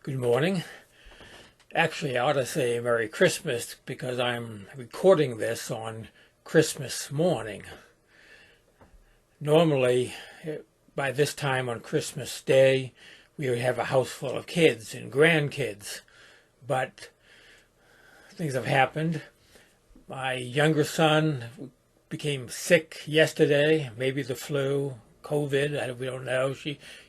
Good morning. Actually, I ought to say Merry Christmas because I'm recording this on Christmas morning. Normally, by this time on Christmas Day, we would have a house full of kids and grandkids, but things have happened. My younger son became sick yesterday, maybe the flu, COVID, we don't know.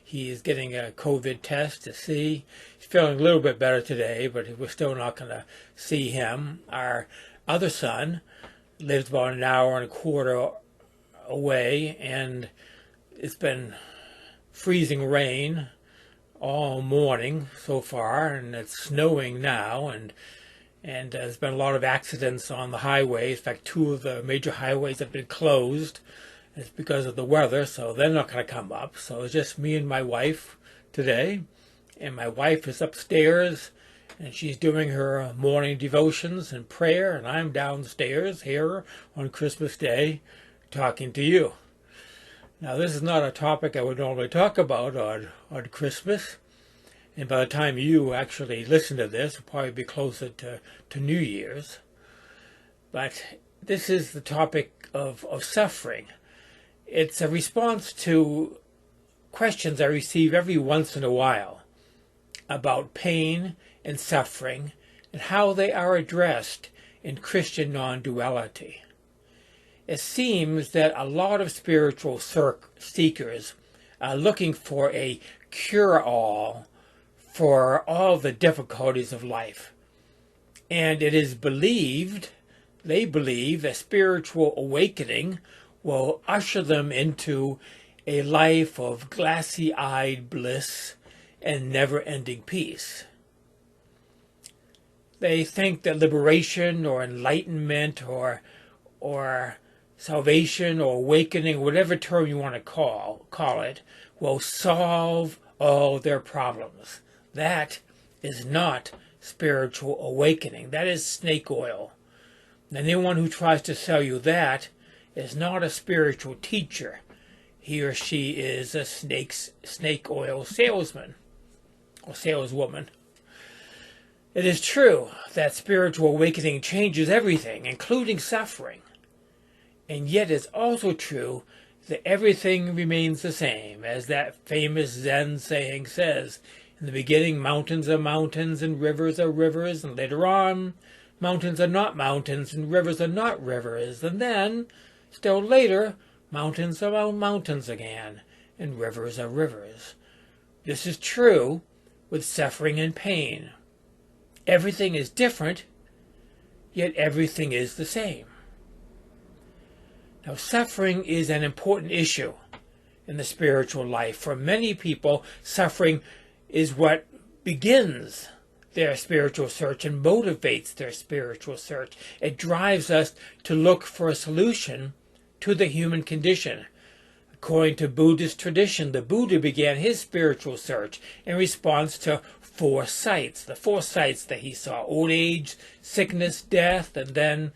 He is getting a COVID test to see. He's feeling a little bit better today, but we're still not going to see him. Our other son lives about an hour and a quarter away, and it's been freezing rain all morning so far, and it's snowing now, and there's been a lot of accidents on the highways. In fact, two of the major highways have been closed. It's because of the weather, so they're not going to come up. So it's just me and my wife today. And my wife is upstairs, and she's doing her morning devotions and prayer, and I'm downstairs here on Christmas Day talking to you. Now, this is not a topic I would normally talk about on Christmas. And by the time you actually listen to this, it'll probably be closer to New Year's. But this is the topic of suffering. It's a response to questions I receive every once in a while about pain and suffering and how they are addressed in Christian non-duality. It seems that a lot of spiritual seekers are looking for a cure-all for all the difficulties of life. And it is they believe that spiritual awakening will usher them into a life of glassy-eyed bliss and never-ending peace. They think that liberation or enlightenment or salvation or awakening, whatever term you want to call it, will solve all their problems. That is not spiritual awakening. That is snake oil. And anyone who tries to sell you that is not a spiritual teacher. He or she is a snake oil salesman or saleswoman. It is true that spiritual awakening changes everything, including suffering. And yet it's also true that everything remains the same, as that famous Zen saying says. In the beginning, mountains are mountains and rivers are rivers, and later on, mountains are not mountains and rivers are not rivers, and then, still later, mountains are mountains again, and rivers are rivers. This is true with suffering and pain. Everything is different, yet everything is the same. Now, suffering is an important issue in the spiritual life. For many people, suffering is what begins their spiritual search and motivates their spiritual search. It drives us to look for a solution to the human condition. According to Buddhist tradition, the Buddha began his spiritual search in response to four sights. The four sights that he saw: old age, sickness, death, and then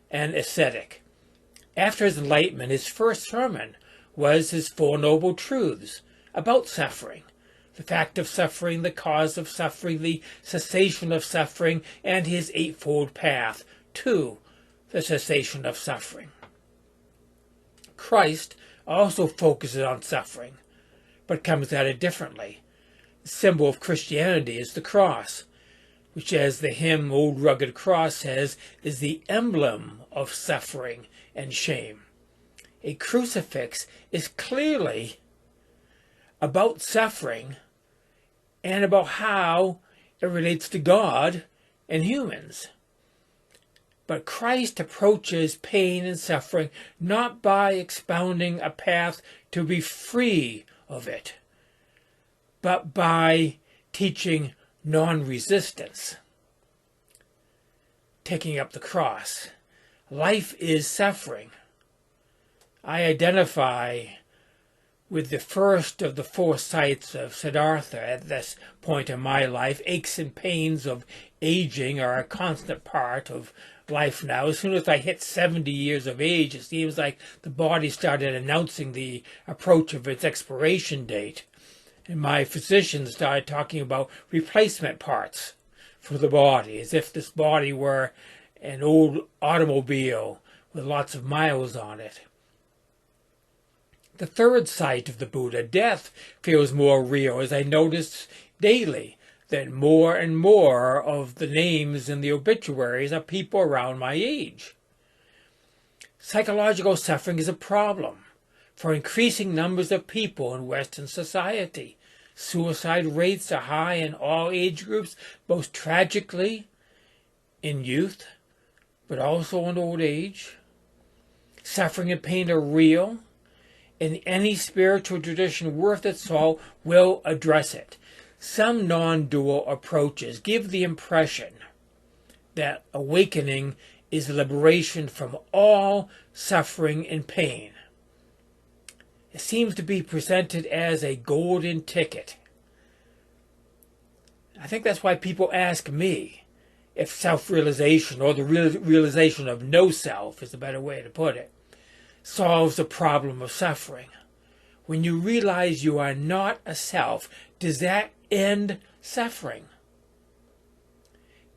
an ascetic. After his enlightenment, his first sermon was his Four Noble Truths about suffering. The fact of suffering, the cause of suffering, the cessation of suffering, and his eightfold path to the cessation of suffering. Christ also focuses on suffering, but comes at it differently. The symbol of Christianity is the cross, which, as the hymn Old Rugged Cross says, is the emblem of suffering and shame. A crucifix is clearly about suffering and about how it relates to God and humans. But Christ approaches pain and suffering not by expounding a path to be free of it, but by teaching non-resistance, taking up the cross. Life is suffering. I identify with the first of the four sights of Siddhartha at this point in my life. Aches and pains of aging are a constant part of life now. As soon as I hit 70 years of age, it seems like the body started announcing the approach of its expiration date. And my physician started talking about replacement parts for the body, as if this body were an old automobile with lots of miles on it. The third sight of the Buddha, death, feels more real, as I notice daily that more and more of the names in the obituaries are people around my age. Psychological suffering is a problem for increasing numbers of people in Western society. Suicide rates are high in all age groups, most tragically in youth, but also in old age. Suffering and pain are real, and any spiritual tradition worth its salt will address it. Some non-dual approaches give the impression that awakening is liberation from all suffering and pain. It seems to be presented as a golden ticket. I think that's why people ask me if self-realization, or the realization of no self is a better way to put it, solves the problem of suffering. When you realize you are not a self, does that end suffering?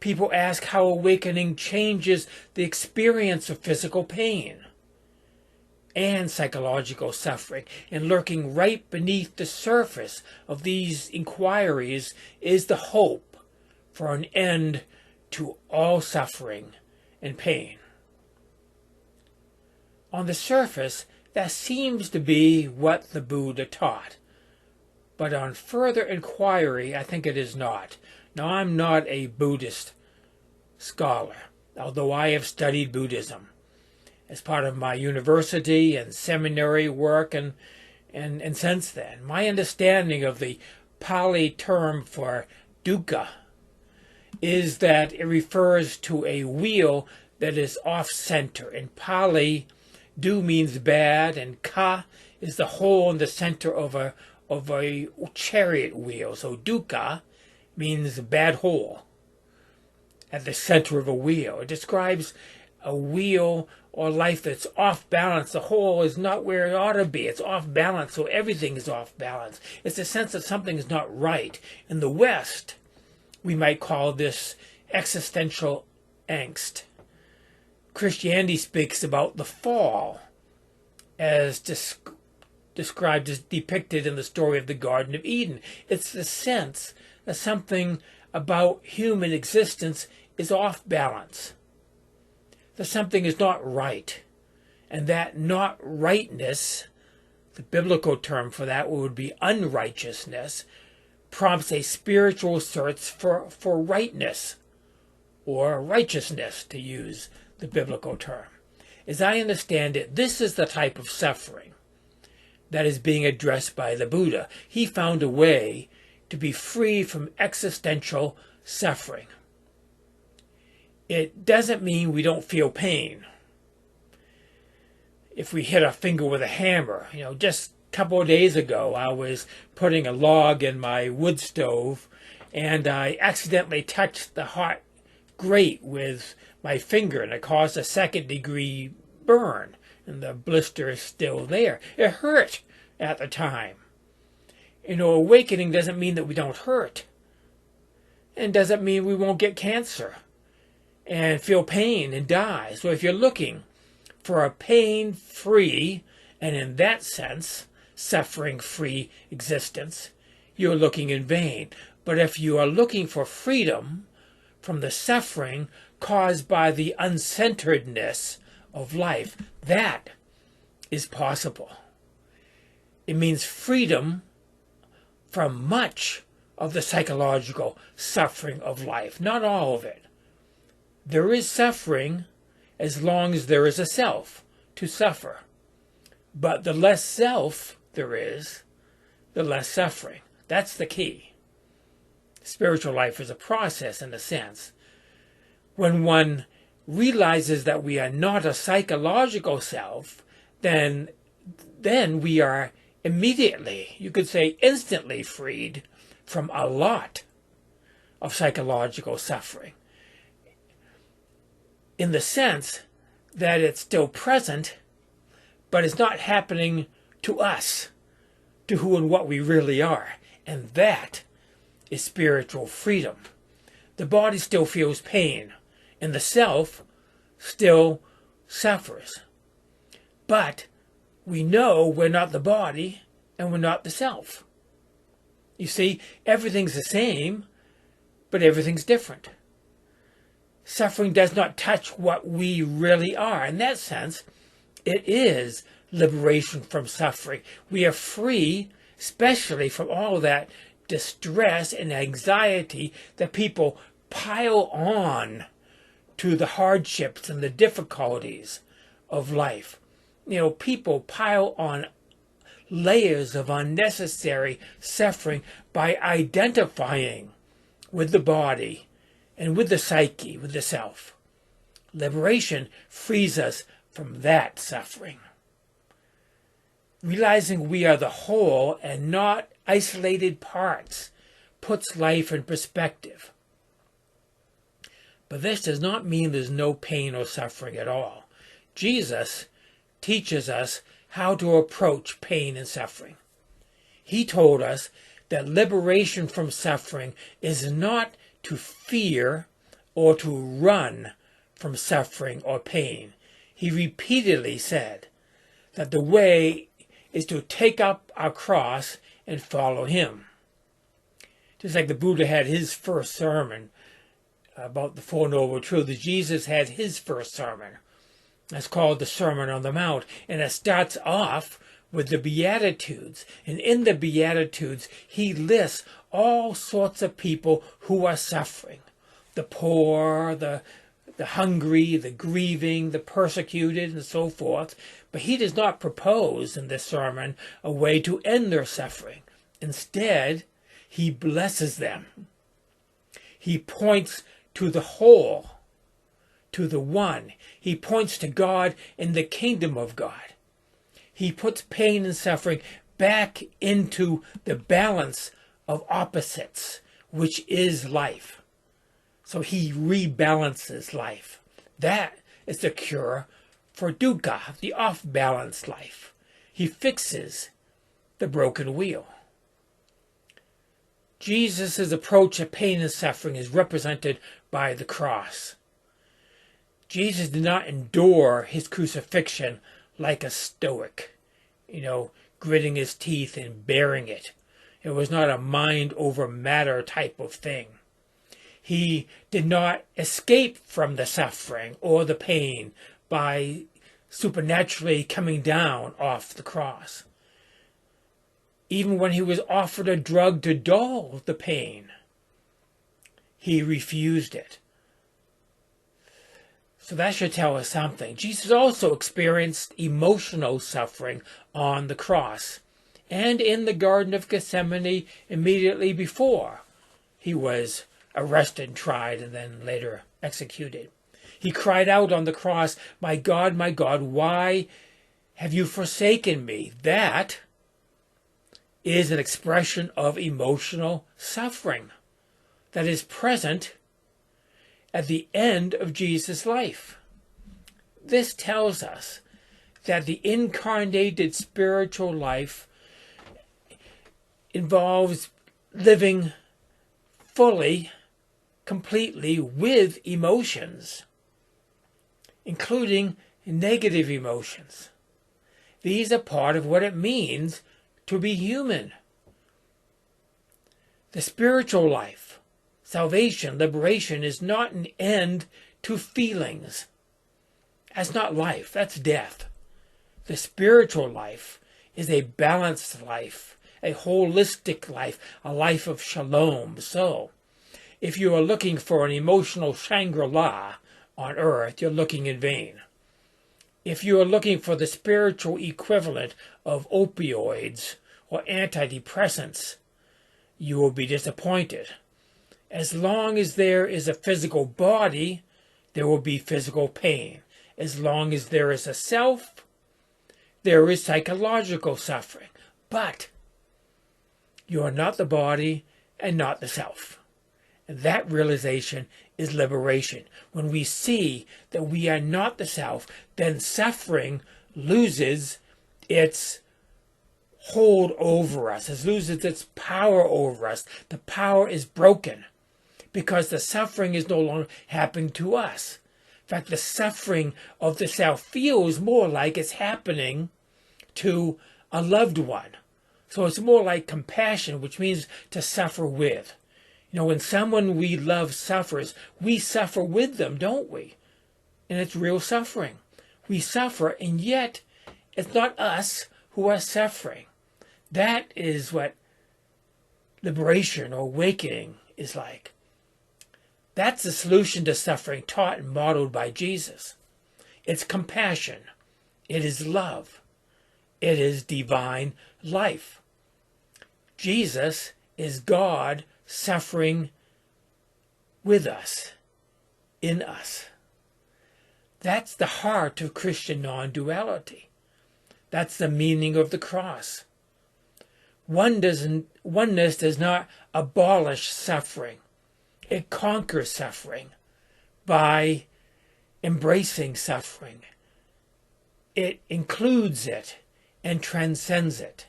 People ask how awakening changes the experience of physical pain and psychological suffering, and lurking right beneath the surface of these inquiries is the hope for an end to all suffering and pain. On the surface, that seems to be what the Buddha taught, but on further inquiry, I think it is not. Now, I'm not a Buddhist scholar, although I have studied Buddhism as part of my university and seminary work, and since then. My understanding of the Pali term for dukkha is that it refers to a wheel that is off-center. In Pali, du means bad, and ka is the hole in the center of a chariot wheel. So dukkha means bad hole at the center of a wheel. It describes a wheel or life that's off balance. The hole is not where it ought to be. It's off balance, so everything is off balance. It's a sense that something is not right. In the West, we might call this existential angst. Christianity speaks about the fall as described, as depicted in the story of the Garden of Eden. It's the sense that something about human existence is off balance, that something is not right, and that not rightness, the biblical term for that would be unrighteousness, prompts a spiritual search for rightness, or righteousness, to use the biblical term. As I understand it, this is the type of suffering that is being addressed by the Buddha. He found a way to be free from existential suffering. It doesn't mean we don't feel pain if we hit our finger with a hammer. Just a couple of days ago, I was putting a log in my wood stove, and I accidentally touched the hot grate with my finger, and it caused a second-degree burn, and the blister is still there. It hurt at the time. Awakening doesn't mean that we don't hurt, and doesn't mean we won't get cancer and feel pain and die. So if you're looking for a pain-free, and in that sense, suffering-free existence, you're looking in vain. But if you are looking for freedom from the suffering caused by the uncenteredness of life, that is possible. It means freedom from much of the psychological suffering of life, not all of it. There is suffering as long as there is a self to suffer. But the less self there is, the less suffering. That's the key. Spiritual life is a process, in a sense. When one realizes that we are not a psychological self, then we are immediately, you could say instantly, freed from a lot of psychological suffering, in the sense that it's still present, but it's not happening to us, to who and what we really are. And that is spiritual freedom. The body still feels pain, and the self still suffers. But we know we're not the body, and we're not the self. You see, everything's the same, but everything's different. Suffering does not touch what we really are. In that sense, it is liberation from suffering. We are free, especially from all that distress and anxiety that people pile on to the hardships and the difficulties of life. People pile on layers of unnecessary suffering by identifying with the body and with the psyche, with the self. Liberation frees us from that suffering. Realizing we are the whole and not isolated parts puts life in perspective. But this does not mean there's no pain or suffering at all. Jesus teaches us how to approach pain and suffering. He told us that liberation from suffering is not to fear or to run from suffering or pain. He repeatedly said that the way is to take up our cross and follow him. Just like the Buddha had his first sermon about the Four Noble Truths, Jesus had his first sermon. That's called the Sermon on the Mount, and it starts off with the Beatitudes. And in the Beatitudes, he lists all sorts of people who are suffering. The poor, the hungry, the grieving, the persecuted, and so forth. But he does not propose in this sermon a way to end their suffering. Instead, he blesses them. He points to the whole, to the one. He points to God and the kingdom of God. He puts pain and suffering back into the balance of opposites, which is life. So he rebalances life. That is the cure for dukkha, the off-balance life. He fixes the broken wheel. Jesus' approach to pain and suffering is represented by the cross. Jesus did not endure his crucifixion like a stoic, gritting his teeth and bearing it. It was not a mind over matter type of thing. He did not escape from the suffering or the pain by supernaturally coming down off the cross. Even when he was offered a drug to dull the pain, he refused it. So that should tell us something. Jesus also experienced emotional suffering on the cross and in the Garden of Gethsemane immediately before he was arrested, tried, and then later executed. He cried out on the cross, my God, why have you forsaken me?" That is an expression of emotional suffering that is present at the end of Jesus' life. This tells us that the incarnated spiritual life involves living fully, completely with emotions, including negative emotions. These are part of what it means to be human. The spiritual life, salvation, liberation, is not an end to feelings. That's not life, that's death. The spiritual life is a balanced life, a holistic life, a life of shalom. So, if you are looking for an emotional Shangri-La on earth, you're looking in vain. If you are looking for the spiritual equivalent of opioids or antidepressants, you will be disappointed. As long as there is a physical body, there will be physical pain. As long as there is a self, there is psychological suffering. But you are not the body and not the self. And that realization is liberation. When we see that we are not the self, then suffering loses its hold over us. It loses its power over us. The power is broken because the suffering is no longer happening to us. In fact, the suffering of the self feels more like it's happening to a loved one. So it's more like compassion, which means to suffer with. You know, when someone we love suffers, we suffer with them, don't we? And it's real suffering. We suffer, and yet it's not us who are suffering. That is what liberation or awakening is like. That's the solution to suffering taught and modeled by Jesus. It's compassion. It is love. It is divine life. Jesus is God suffering with us, in us. That's the heart of Christian non-duality. That's the meaning of the cross. Oneness does not abolish suffering. It conquers suffering by embracing suffering. It includes it and transcends it.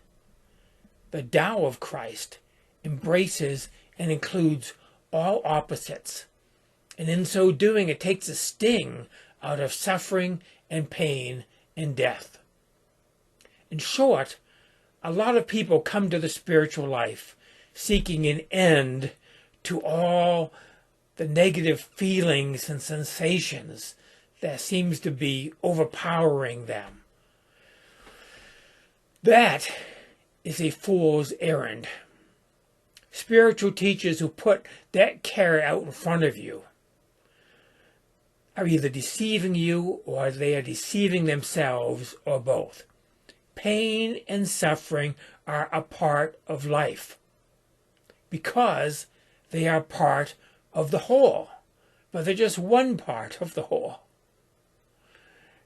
The Tao of Christ embraces and includes all opposites. And in so doing, it takes the sting out of suffering and pain and death. In short, a lot of people come to the spiritual life seeking an end to all the negative feelings and sensations that seems to be overpowering them. That is a fool's errand. Spiritual teachers who put that carrot out in front of you are either deceiving you or they are deceiving themselves or both. Pain and suffering are a part of life because they are part of the whole, but they're just one part of the whole.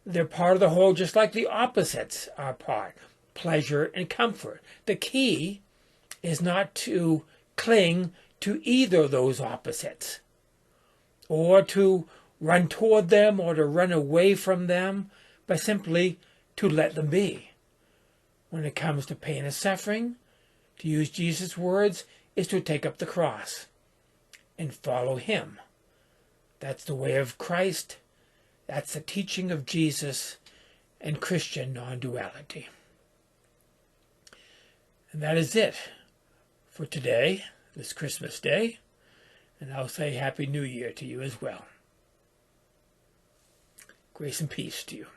They're part of the whole just like the opposites are part, pleasure and comfort. The key is not to cling to either of those opposites or to run toward them or to run away from them, but simply to let them be. When it comes to pain and suffering, to use Jesus' words, is to take up the cross and follow him. That's the way of Christ. That's the teaching of Jesus and Christian non-duality. And that is it for today, this Christmas Day. And I'll say Happy New Year to you as well. Grace and peace to you.